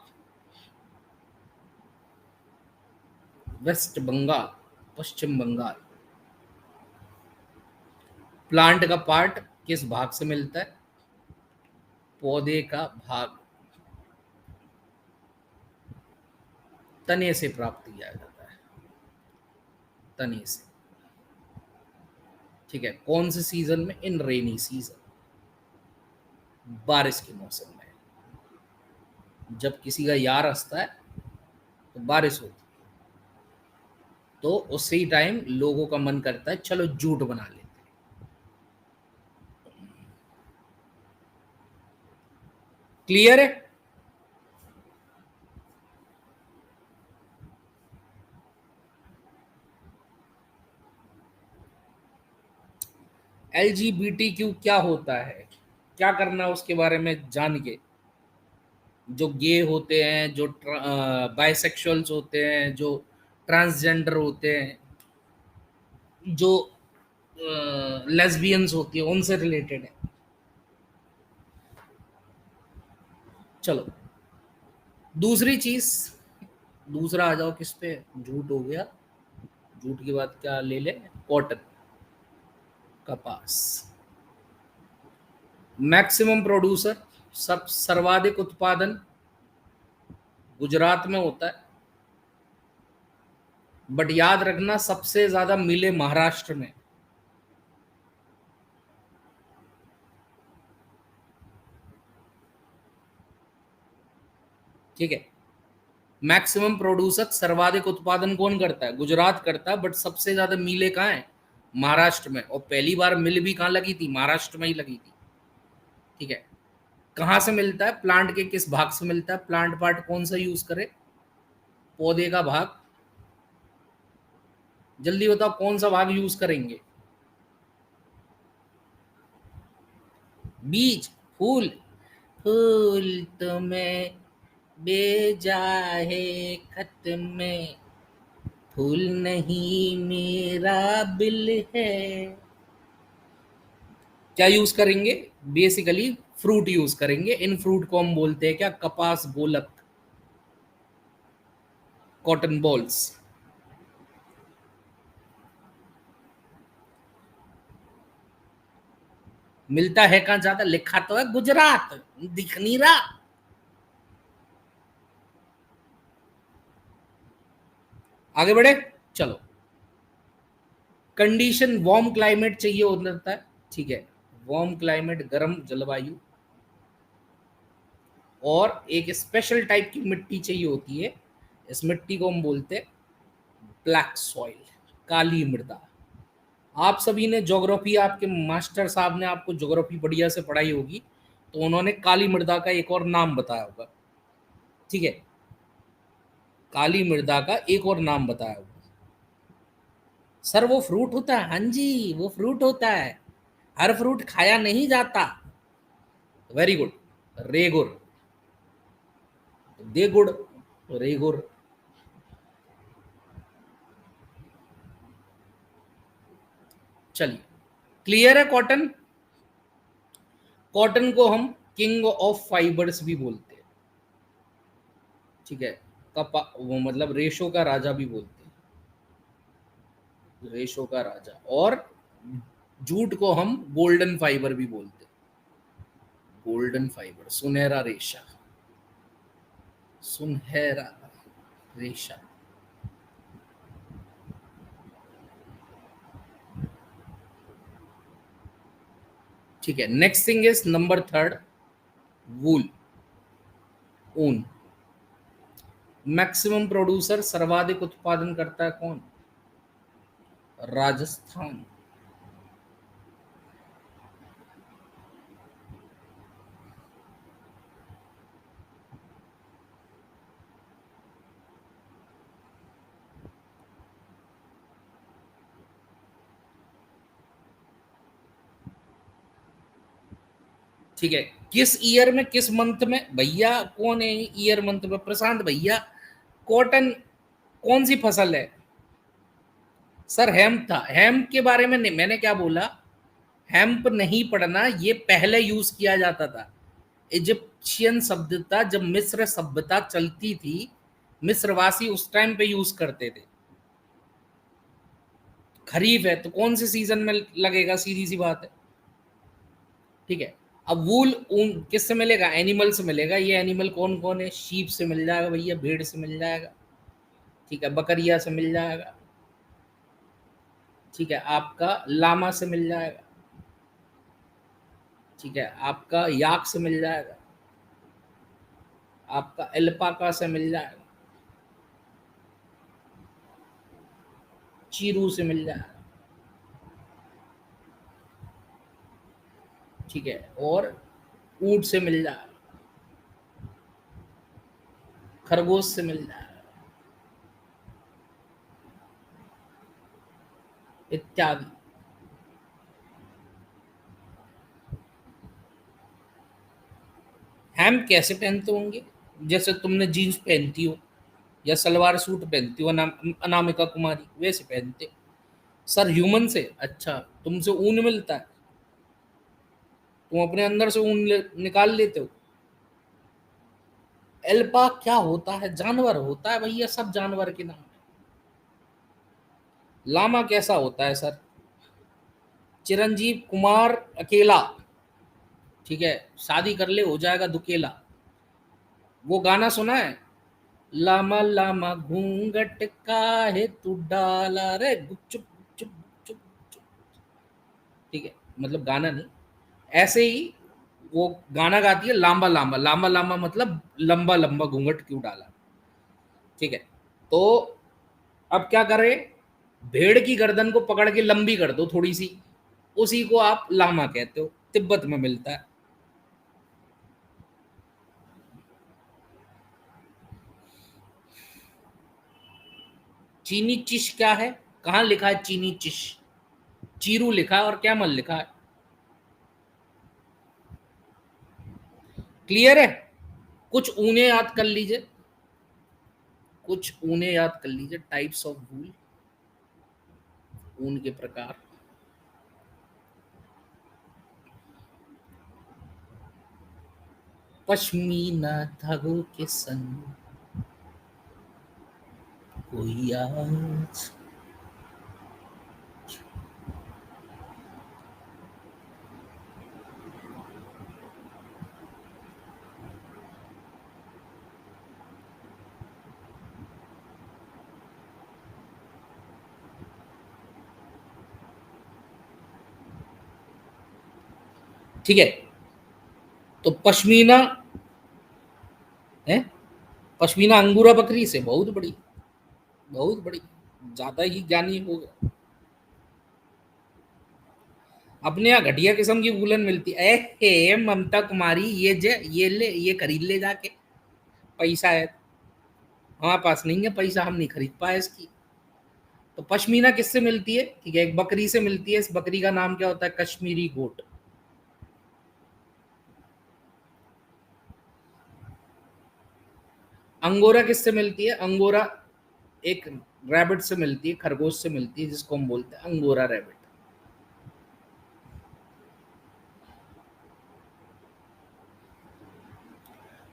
वेस्ट बंगाल, पश्चिम बंगाल। प्लांट का पार्ट किस भाग से मिलता है? पौधे का भाग, तने से प्राप्त किया जाता है, तने से। ठीक है, कौन से सीजन में? इन रेनी सीजन, बारिश के मौसम में। जब किसी का यार हंसता है तो बारिश होती है, तो उसी टाइम लोगों का मन करता है चलो जूट बना लेते हैं। क्लियर है? LGBTQ क्या होता है, क्या करना उसके बारे में जान के। जो गे होते हैं, जो बाइसेक्सुअल्स होते हैं, जो ट्रांसजेंडर होते हैं, जो लेस्बियंस होती है, उनसे रिलेटेड है। चलो दूसरी चीज, दूसरा आ जाओ किस पे? जूट हो गया। जूट के बाद क्या ले ले? कॉटन, कपास। मैक्सिमम प्रोड्यूसर, सब सर्वाधिक उत्पादन गुजरात में होता है, बट याद रखना सबसे ज्यादा मिले महाराष्ट्र में। ठीक है, मैक्सिमम प्रोड्यूसर, सर्वाधिक उत्पादन कौन करता है? गुजरात करता है, बट सबसे ज्यादा मिले कहाँ है? महाराष्ट्र में। और पहली बार मिल भी कहाँ लगी थी? महाराष्ट्र में ही लगी थी। ठीक है, कहाँ से मिलता है? प्लांट के किस भाग से मिलता है? प्लांट पार्ट कौन सा यूज करे? पौधे का भाग। जल्दी बताओ कौन सा भाग यूज करेंगे? बीज, फूल। फूल तो मैं बेजा है खत में, फूल नहीं मेरा बिल है। क्या यूज करेंगे? बेसिकली फ्रूट यूज करेंगे। इन फ्रूट को हम बोलते हैं क्या? कपास गोलक, कॉटन बॉल्स। मिलता है कहां ज्यादा, लिखा तो है गुजरात, दिख नहीं रहा। आगे बढ़े, चलो। कंडीशन वार्म क्लाइमेट चाहिए होता है, ठीक है। वार्म क्लाइमेट, गर्म जलवायु, और एक स्पेशल टाइप की मिट्टी चाहिए होती है। इस मिट्टी को हम बोलते हैं ब्लैक सॉइल, काली मृदा। आप सभी ने ज्योग्राफी, आपके मास्टर साहब ने आपको ज्योग्राफी बढ़िया से पढ़ाई होगी, तो उन्होंने काली मृदा का एक और नाम बताया होगा, ठीक है। काली मृदा का एक और नाम बताया होगा। सर वो फ्रूट होता है, हाँ जी वो फ्रूट होता है, हर फ्रूट खाया नहीं जाता। वेरी गुड, रेगुर, दे गुड, रेगुर। चलिए, क्लियर है। कॉटन, कॉटन को हम किंग ऑफ फाइबर्स भी बोलते हैं, ठीक है। कपा वो मतलब रेशो का राजा भी बोलते हैं, रेशो का राजा। और जूट को हम गोल्डन फाइबर भी बोलते हैं, गोल्डन फाइबर, सुनहरा रेशा, सुनहरा रेशा। ठीक है, next thing is number third, wool, ऊन। मैक्सिमम प्रोड्यूसर, सर्वाधिक उत्पादन करता है कौन? राजस्थान। ठीक है, किस ईयर में, किस मंथ में भैया? कौन है ईयर मंथ में? प्रशांत भैया। कॉटन कौन सी फसल है? सर हेम्प था, हेम्प के बारे में नहीं, मैंने क्या बोला, हेम्प नहीं पढ़ना, ये पहले यूज किया जाता था। इजिप्शियन सभ्यता, जब मिस्र सभ्यता चलती थी, मिस्रवासी उस टाइम पे यूज करते थे। खरीफ है तो कौन से सीजन में लगेगा, सीधी सी बात है, ठीक है। अब वूल, ऊन किससे मिलेगा? एनिमल से मिलेगा। ये एनिमल कौन कौन है? शीप से मिल जाएगा भैया, भेड़ से मिल जाएगा, ठीक है, बकरिया से मिल जाएगा, ठीक है, आपका लामा से मिल जाएगा, ठीक है, आपका याक से मिल जाएगा, आपका एल्पाका से मिल जाएगा, चीरू से मिल जाएगा, ठीक है, और ऊंट से मिल जाएगा, खरगोश से मिल जाएगा, इत्यादि। हम कैसे पहनते होंगे? जैसे तुमने जीन्स पहनती हो या सलवार सूट पहनती हो, अनामिका कुमारी, वैसे पहनते। सर ह्यूमन से? अच्छा, तुमसे ऊन मिलता है, तुम अपने अंदर से ऊन निकाल लेते हो। एल्पा क्या होता है? जानवर होता है भैया, सब जानवर के नाम है। लामा कैसा होता है सर? चिरंजीव कुमार अकेला, ठीक है, शादी कर ले हो जाएगा दुकेला। वो गाना सुना है, लामा लामा घूंघट का है तू डाला रे गुपचुप गुपचुप गुपचुप गुपचुप। ठीक है, मतलब गाना नहीं, ऐसे ही वो गाना गाती है, लांबा लांबा लांबा लांबा, मतलब लंबा लंबा घूंघट क्यों डाला, ठीक है। तो अब क्या करें, भेड़ की गर्दन को पकड़ के लंबी कर दो थोड़ी सी, उसी को आप लामा कहते हो, तिब्बत में मिलता है। चीनी चिश क्या है? कहाँ लिखा है चीनी चिश? चीरू लिखा है और क्या मल लिखा है? क्लियर है? कुछ ऊने याद कर लीजिए, कुछ ऊने याद कर लीजिए, टाइप्स ऑफ वूल, ऊन के प्रकार। पश्मीना धागों के संग कोई आज। ठीक है। तो पश्मीना है, पश्मीना अंगूरा बकरी से, बहुत बड़ी, बहुत बड़ी, ज्यादा ही ज्ञानी हो गया। अपने यहाँ घटिया किस्म की वूलन मिलती है। हे ममता कुमारी, ये ले, ये खरीद ले जाके, पैसा है हमारे पास, नहीं है पैसा, हम नहीं खरीद पाए इसकी। तो पश्मीना किससे मिलती है? ठीक है, एक बकरी से मिलती है। इस बकरी का नाम क्या होता है? कश्मीरी गोट। अंगोरा किससे मिलती है? अंगोरा एक रैबिट से मिलती है, खरगोश से मिलती है, जिसको हम बोलते हैं अंगोरा रैबिट।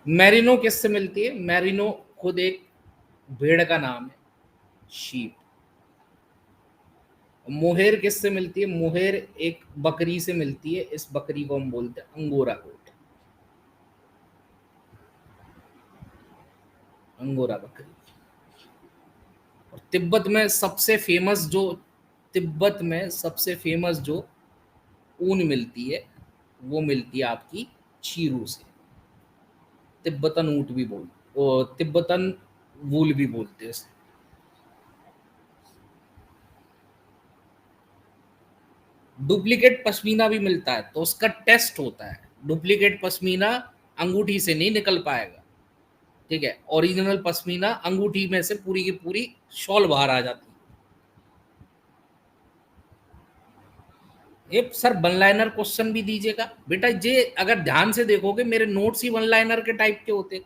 मैरिनो किससे मिलती है? मैरिनो खुद एक भेड़ का नाम है, शीप। मोहेर किससे मिलती है? मोहेर एक बकरी से मिलती है, इस बकरी को हम बोलते हैं अंगोरा गोट, अंगोरा बकरी। और तिब्बत में सबसे फेमस जो ऊन मिलती है, वो मिलती है आपकी चीरू से। तिब्बतन ऊंट भी तिब्बतन वूल भी बोलते हैं इसे। डुप्लीकेट पश्मीना भी मिलता है, तो उसका टेस्ट होता है। डुप्लीकेट पश्मीना अंगूठी से नहीं निकल पाएगा, ठीक है। ओरिजिनल पश्मीना अंगूठी में से पूरी की पूरी शॉल बाहर आ जाती है। ये सर वन लाइनर क्वेश्चन भी दीजिएगा बेटा। ये अगर ध्यान से देखोगे, मेरे नोट्स ही वन लाइनर के टाइप के होते।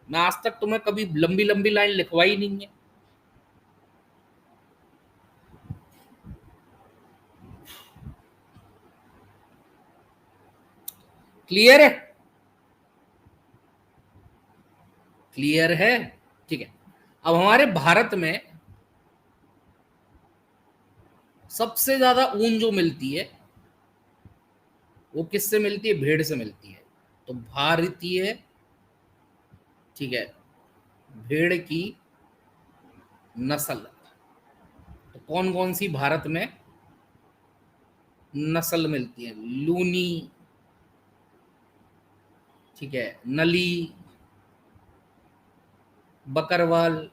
मैं आज तक तुम्हें कभी लंबी लंबी लाइन लिखवाई नहीं है। क्लियर है? क्लियर है, ठीक है। अब हमारे भारत में सबसे ज्यादा ऊन जो मिलती है, वो किससे मिलती है? भेड़ से मिलती है। तो भारतीय, ठीक है, भेड़ की नस्ल, तो कौन कौन सी भारत में नस्ल मिलती है? लूनी, ठीक है, नली, बकरवाल,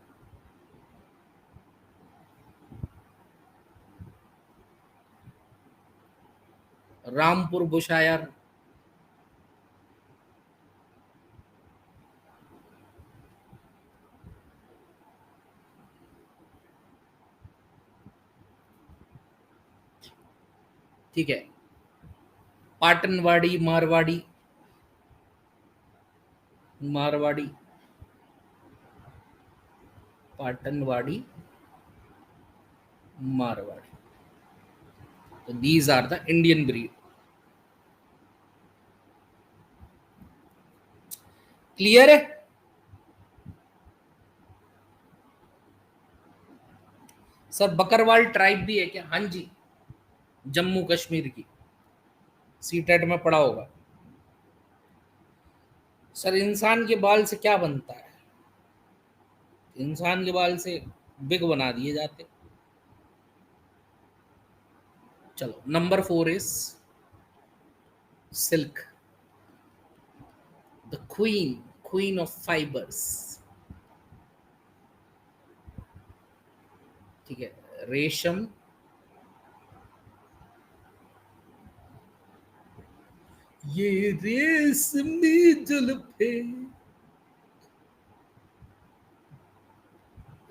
रामपुर बुशायर, ठीक है, पाटनवाड़ी, मारवाड़ी, मारवाड़ी, पाटनवाड़ी, मारवाड़ी। तो these are the Indian breed. Clear है? सर बकरवाल ट्राइब भी है क्या? हाँ जी, जम्मू कश्मीर की, सीटेट में पढ़ा होगा। सर इंसान के बाल से क्या बनता है? इंसान के बाल से बिग बना दिए जाते। चलो, number 4 is silk, the queen, queen of fibres, ठीक है। रेशम, ये रेशमी जुल्फे,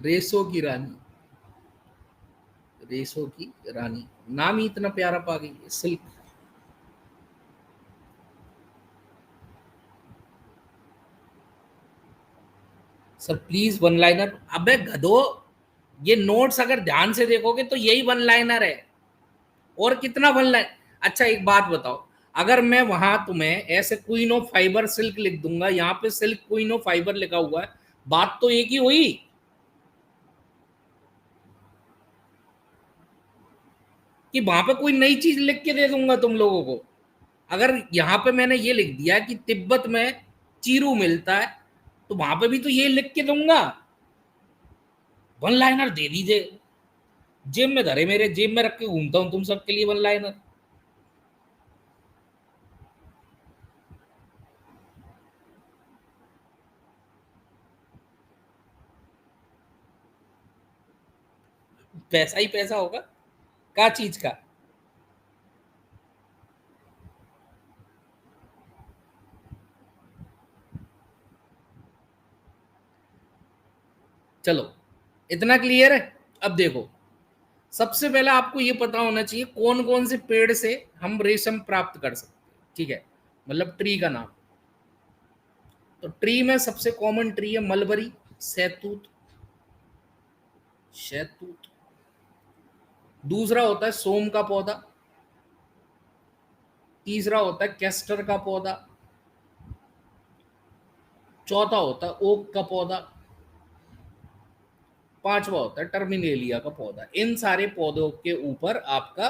रेसो की रानी, रेसो की रानी, नाम ही इतना प्यारा पा गई है, silk. Sir please one liner. अबे गधो, ये नोट्स अगर ध्यान से देखोगे तो यही वन लाइनर है। और कितना वन लाइन? अच्छा एक बात बताओ, अगर मैं वहां तुम्हें ऐसे क्वीन ऑफ फाइबर सिल्क लिख दूंगा, यहाँ पे सिल्क क्वीन ऑफ फाइबर लिखा हुआ है, बात तो एक ही हुई। कि वहां पे कोई नई चीज लिख के दे दूंगा तुम लोगों को? अगर यहाँ पे मैंने ये लिख दिया कि तिब्बत में चीरू मिलता है, तो वहां पे भी तो ये लिख के दूंगा। वन लाइनर दे दीजिए। जेब में धरे, मेरे जेब में रख के घूमता हूं तुम सबके लिए वन लाइनर। पैसा ही पैसा होगा, क्या चीज का? चलो, इतना क्लियर है। अब देखो, सबसे पहले आपको ये पता होना चाहिए कौन कौन से पेड़ से हम रेशम प्राप्त कर सकते हैं, ठीक है, मतलब ट्री का नाम। तो ट्री में सबसे कॉमन ट्री है मलबरी, सहतूत, शहतूत। दूसरा होता है सोम का पौधा। तीसरा होता है कैस्टर का पौधा। चौथा होता है ओक का पौधा। पांचवा होता है टर्मिनेलिया का पौधा। इन सारे पौधों के ऊपर आपका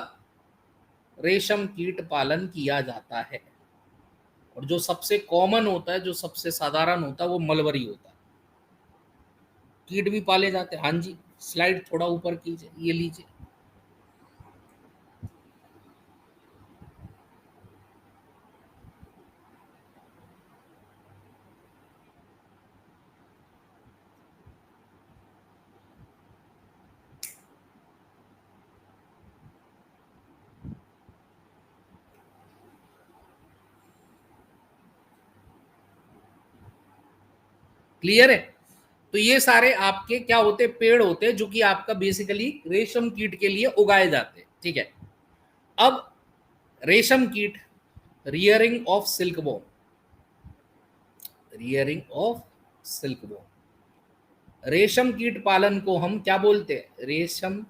रेशम कीट पालन किया जाता है। और जो सबसे कॉमन होता है, जो सबसे साधारण होता है, वो मलबरी होता है। कीट भी पाले जाते हैं, हाँ जी। स्लाइड थोड़ा ऊपर कीजिए, ये लीजिए। क्लियर है? तो ये सारे आपके क्या होते हैं, पेड़ होते हैं, जो कि आपका बेसिकली रेशम कीट के लिए उगाए जाते हैं, ठीक है। अब रेशम कीट, rearing of silk worm, rearing of silk worm, रेशम कीट पालन को हम क्या बोलते हैं? रेशम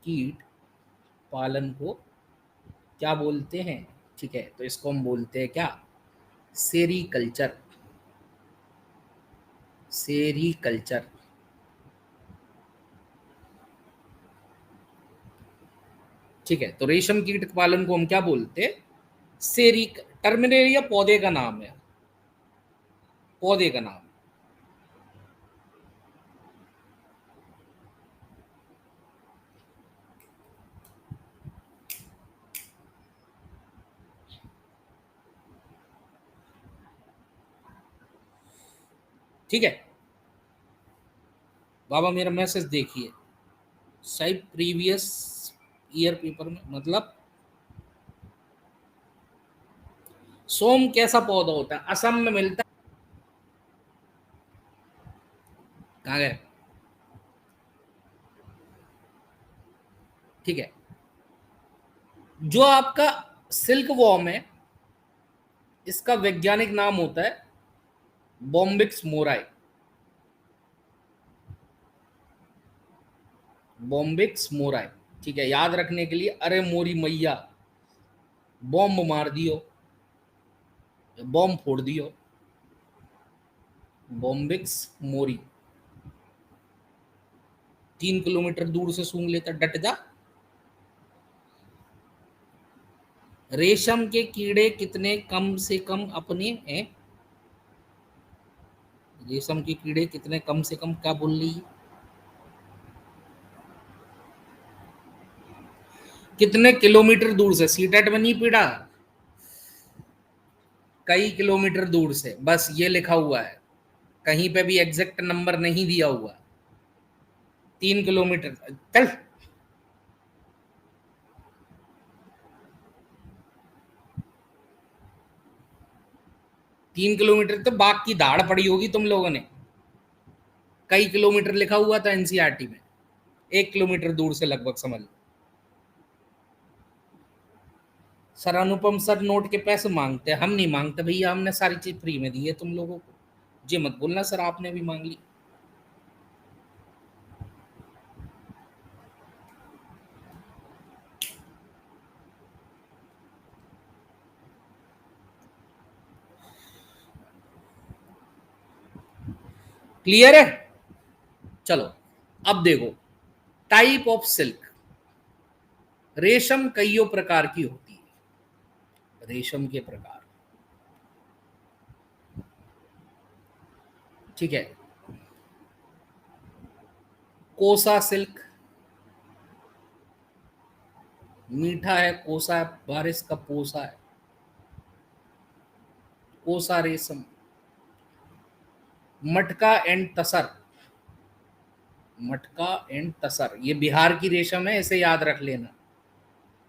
कीट पालन को क्या बोलते हैं? ठीक है, तो इसको हम बोलते हैं क्या? Sericulture, sericulture. ठीक है, तो रेशम कीट पालन को हम क्या बोलते हैं? सेरी। टर्मिनेरिया पौधे का नाम है, पौधे का नाम। ठीक है, बाबा मेरा मैसेज देखिए। शायद प्रीवियस ईयर पेपर में, मतलब सोम कैसा पौधा होता है, असम में मिलता है। कहाँ गए? ठीक है, जो आपका सिल्क वॉर्म है, इसका वैज्ञानिक नाम होता है बॉम्बिक्स मोराई, बॉम्बिक्स मोराई। ठीक है, याद रखने के लिए, अरे मोरी मैया, बॉम्ब मार दियो, बॉम्ब फोड़ दियो, बॉम्बिक्स मोरी। 3 किलोमीटर दूर से सूंघ लेता, डट जा। रेशम के कीड़े कितने कम से कम अपने हैं? रेशम के कीड़े कितने कम से कम, क्या बोल रही है? कितने किलोमीटर दूर से? सीटेट में नहीं पीड़ा, कई किलोमीटर दूर से, बस ये लिखा हुआ है, कहीं पे भी एग्जैक्ट नंबर नहीं दिया हुआ। 3 किलोमीटर। चल, 3 किलोमीटर तो बाघ की दाढ़ पड़ी होगी तुम लोगों ने। कई किलोमीटर लिखा हुआ था एनसीईआरटी में, 1 किलोमीटर दूर से लगभग, समझ लो। सर अनुपम सर नोट के पैसे मांगते हैं, हम नहीं मांगते भैया, हमने सारी चीज फ्री में दी है तुम लोगों को। जी मत बोलना सर आपने भी मांग ली। क्लियर है? चलो, अब देखो, टाइप ऑफ सिल्क। रेशम कईयों प्रकार की होती है, रेशम के प्रकार। ठीक है, कोसा सिल्क, मीठा है कोसा है, बारिश का पोसा है, कोसा रेशम। मटका एंड तसर, मटका एंड तसर, ये बिहार की रेशम है, इसे याद रख लेना,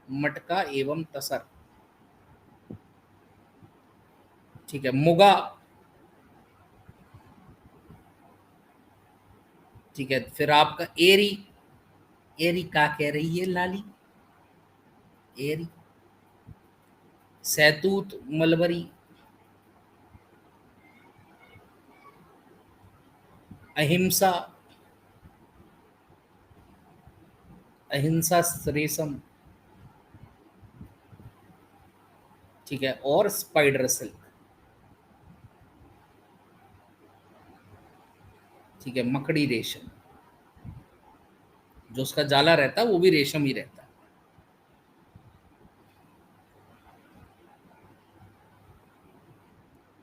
मटका एवं तसर। ठीक है, मुगा। ठीक है, फिर आपका एरी, एरी का कह रही है लाली, एरी। सैतूत, मलबरी। अहिंसा, अहिंसा रेशम। ठीक है, और स्पाइडर सिल्क। ठीक है, मकड़ी रेशम, जो उसका जाला रहता है वो भी रेशम ही रहता है।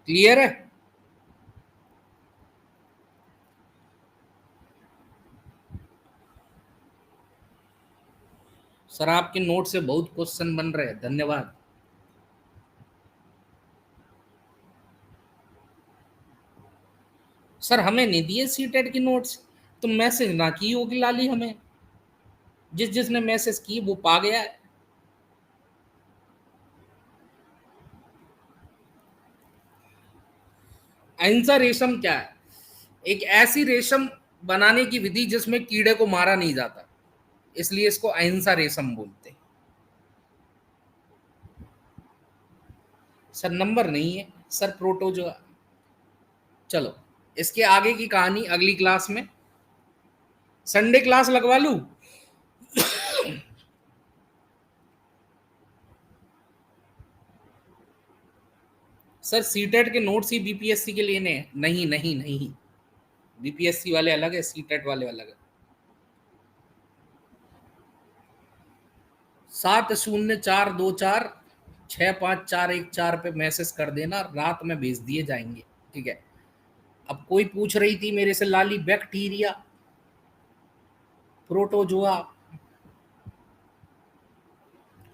क्लियर है? सर आपके नोट से बहुत क्वेश्चन बन रहे हैं, धन्यवाद। सर हमें नहीं दिए सीटेट की नोट्स, तो मैसेज ना की होगी लाली हमें, जिस जिसने मैसेज की वो पा गया है। अहिंसा रेशम क्या है? एक ऐसी रेशम बनाने की विधि जिसमें कीड़े को मारा नहीं जाता, इसलिए इसको अहिंसा रेशम बोलते हैं। सर नंबर नहीं है सर, प्रोटोजोआ। चलो, इसके आगे की कहानी अगली क्लास में, संडे क्लास लगवा लूं? सर सीटेट के नोट्स ही बीपीएससी के लेने हैं? नहीं नहीं नहीं, बीपीएससी वाले अलग है, सीटेट वाले अलग है। 7042465414 पे मैसेज कर देना, रात में भेज दिए जाएंगे। ठीक है। अब कोई पूछ रही थी मेरे से लाली, बैक्टीरिया, प्रोटोजोआ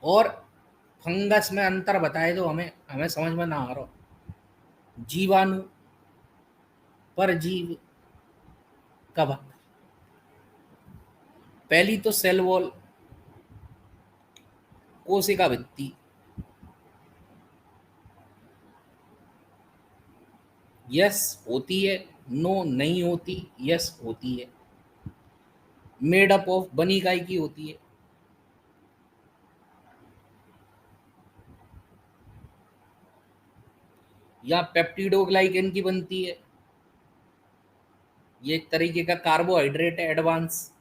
और फंगस में अंतर बताए दो हमें, हमें समझ में ना आ रहा। जीवाणु, परजीव, कवक। पहली तो सेल वॉल, कोशिका भित्ति। यस होती है, नो नहीं होती, यस होती है। मेड अप ऑफ, बनी काय की होती है? या पेप्टिडोग्लाइकेन की बनती है? ये एक तरीके का कार्बोहाइड्रेट है एडवांस।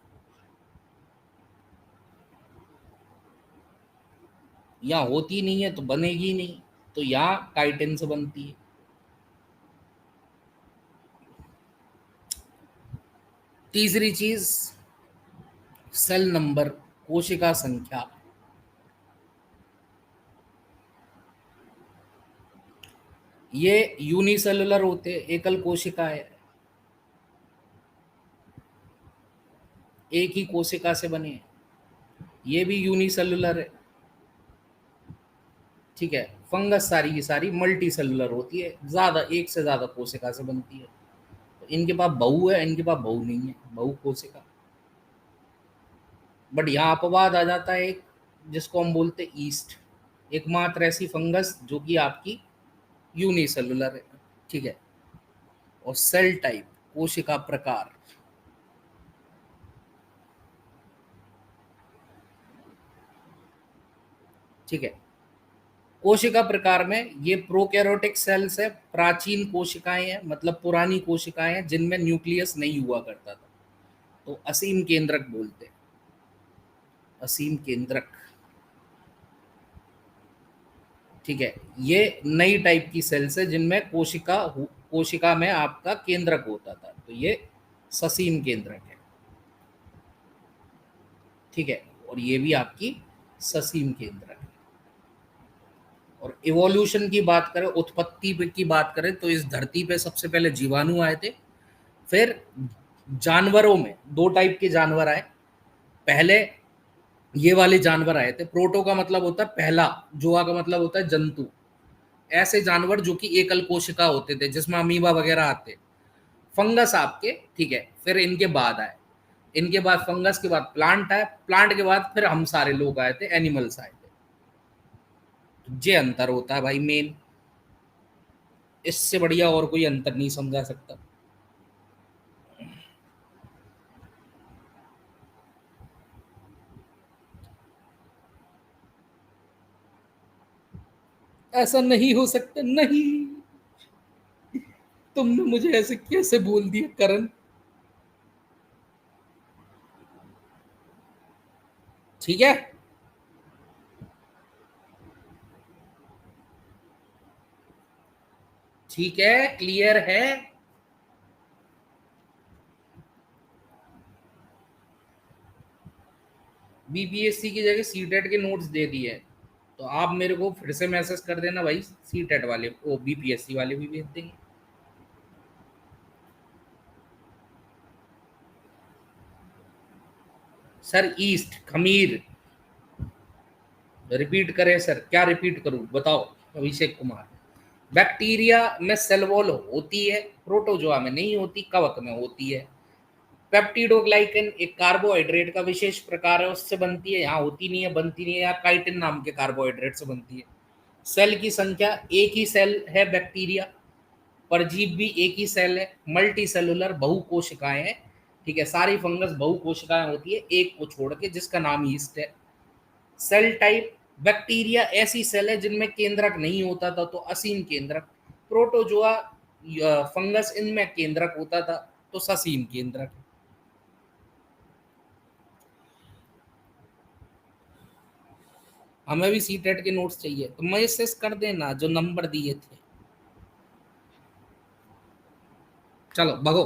यहाँ होती नहीं है तो बनेगी नहीं, तो यहाँ काइटिन से बनती है। तीसरी चीज, सेल नंबर, कोशिका संख्या। ये यूनिसेलुलर होते, एकल कोशिका है, एक ही कोशिका से बने हैं। ये भी यूनिसेलुलर है। ठीक है, फंगस सारी की सारी मल्टी सेलुलर होती है, ज्यादा, एक से ज्यादा कोशिका से बनती है। तो इनके पास बहु है, इनके पास बहु नहीं है, बहु कोशिका। बट यहाँ अपवाद आ जाता है एक, जिसको हम बोलते ईस्ट, एकमात्र ऐसी फंगस जो कि आपकी यूनिसेलुलर है। ठीक है। और सेल टाइप, कोशिका प्रकार। ठीक है, कोशिका प्रकार में ये प्रोकैरियोटिक सेल्स है, प्राचीन कोशिकाएं हैं, मतलब पुरानी कोशिकाएं हैं जिनमें न्यूक्लियस नहीं हुआ करता था, तो असीम केंद्रक बोलते हैं, असीम केंद्रक। ठीक है, ये नई टाइप की सेल्स है जिनमें कोशिका में आपका केंद्रक होता था, तो ये ससीम केंद्रक है। ठीक है, और ये भी आपकी ससीम केंद्रक है। और इवोल्यूशन की बात करें, उत्पत्ति की बात करें, तो इस धरती पे सबसे पहले जीवाणु आए थे। फिर जानवरों में दो टाइप के जानवर आए। पहले ये वाले जानवर आए थे, प्रोटो का मतलब होता है पहला, जोआ का मतलब होता है जंतु। ऐसे जानवर जो कि एकल कोशिका होते थे, जिसमें अमीबा वगैरह आते, फंगस आपके। ठीक है, फिर इनके बाद आए, इनके बाद फंगस के बाद प्लांट आए, प्लांट के बाद फिर हम सारे लोग आए थे, एनिमल्स आए थे। तो ये अंतर होता है भाई मेन, इससे बढ़िया और कोई अंतर नहीं समझा सकता। ऐसा नहीं हो सकता, नहीं। तुमने मुझे ऐसे कैसे बोल दिया करण? ठीक है, ठीक है, क्लियर है। बीपीएससी की जगह सीटेट के नोट्स दे दिए हैं, तो आप मेरे को फिर से मैसेज कर देना भाई, सीटेट वाले वो बीपीएससी वाले भी भेज देंगे। सर ईस्ट खमीर, रिपीट करें सर? क्या रिपीट करूं बताओ? अभिषेक कुमार, बैक्टीरिया में सेल वॉल होती है, प्रोटोजोआ में नहीं होती, कवक में होती है। पेप्टिडोग्लाइकन एक कार्बोहाइड्रेट का विशेष प्रकार है, उससे बनती है, यहाँ होती नहीं है, बनती नहीं है, या काइटिन नाम के कार्बोहाइड्रेट से बनती है। सेल की संख्या, एक ही सेल है बैक्टीरिया, परजीव भी एक ही सेल है, मल्टी सेलुलर बहुकोशिकाएं हैं। ठीक है, सारी फंगस बहुकोशिकाएं होती है, एक को छोड़ के जिसका नाम ईस्ट है। सेल टाइप, बैक्टीरिया ऐसी सेल है जिनमें केंद्रक नहीं होता था, तो असीम केंद्रक। प्रोटोजोआ फंगस, इनमें केंद्रक होता था, तो ससीम केंद्रक। हमें भी सी टेट के नोट्स चाहिए, तो मैसेज कर देना जो नंबर दिए थे। चलो भगो।